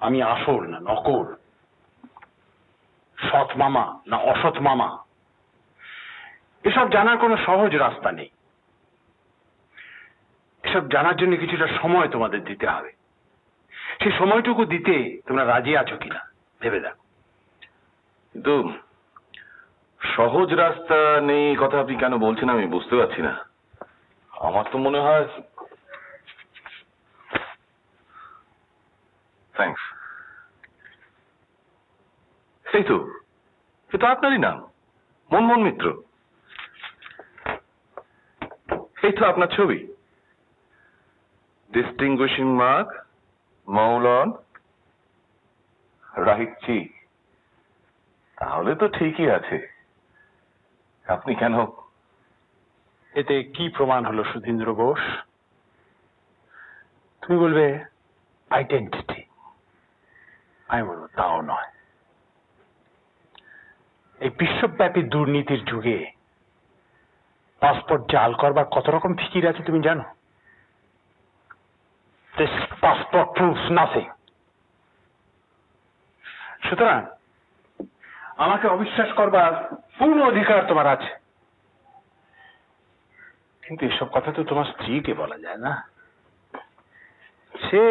আমি আসল না নকল, সৎ মামা না অসৎ মামা, এসব জানার কোনো সহজ রাস্তা নেই। এসব জানার জন্য কিছুটা সময় তোমাদের দিতে হবে। সেই সময়টুকু দিতে তোমরা রাজি আছো কিনা ভেবে দেখো। কিন্তু সহজ রাস্তা নেই কথা আপনি কেন বলছেন আমি বুঝতে পারছি না। আমার তো মনে হয়। থ্যাঙ্কস। এই তো, এ তো আপনারই নাম, মনমোহন মিত্র। এই তো আপনার ছবি, ডিস্টিংগুইশিং মার্ক মৌলন রাহিচ্ছি। তাহলে তো ঠিকই আছে। আপনি কেন? এতে কি প্রমাণ হলো সুধীন্দ্র বোস? তুমি বলবে আইডেন্টিটি, আমি বলবো তাও নয়। এই বিশ্বব্যাপী দুর্নীতির যুগে পাসপোর্ট জাল করবার কত রকম ফিকির আছে তুমি জানো? This passport proves nothing. সুতরাং আমাকে অবিশ্বাস করবার পূর্ণ অধিকার তোমার আছে, কিন্তু এসব কথা তো তোমার স্ত্রীকে বলা যায় না। সে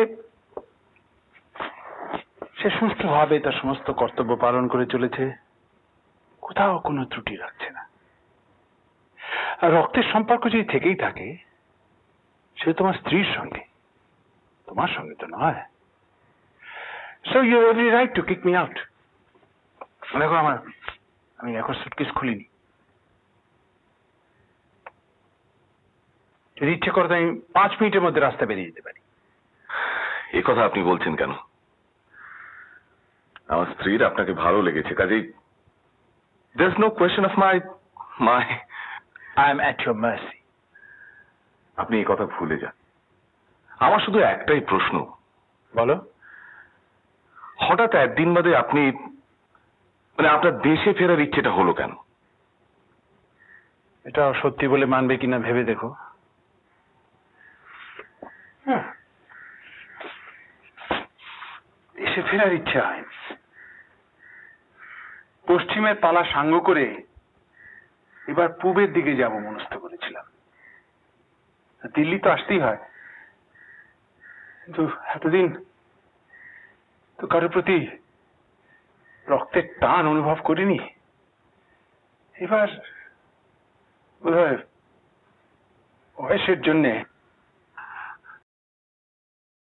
সে সুষ্ঠুভাবে তার সমস্ত কর্তব্য পালন করে চলেছে, কোথাও কোনো ত্রুটি রাখছে না। আর রক্তের সম্পর্ক যদি থেকেই থাকে সে তোমার স্ত্রীর সঙ্গে, তোমার সঙ্গে তো নয়। So you have every right to kick me out. দেখো আমি এখন সুটকেস খুলিনি। যদি ইচ্ছে করতে আমি 5 মিনিটের মধ্যে রাস্তা বেরিয়ে যেতে পারি। এ কথা আপনি বলছেন কেন? আমার স্ত্রীর আপনাকে ভালো লেগেছে, কাজেই there's no question of my I am at your mercy. আপনি এই কথা ভুলে যান। আমার শুধু একটাই প্রশ্ন। বলো। হঠাৎ একদিন বাদে আপনি আপনার দেশে ফেরার ইচ্ছেটা হলো কেন? এটা সত্যি বলে মানবে কিনা ভেবে দেখো। দেশে ফেরার ইচ্ছা হয়। পশ্চিমের পালা সাঙ্গ করে এবার পূবের দিকে যাব মনস্থ করেছিলাম। দিল্লি তো আসতেই হয়, কিন্তু এতদিন তো কারোর প্রতি রক্তের টান অনুভব করিনি। এবার বোধহয় বয়সের জন্যে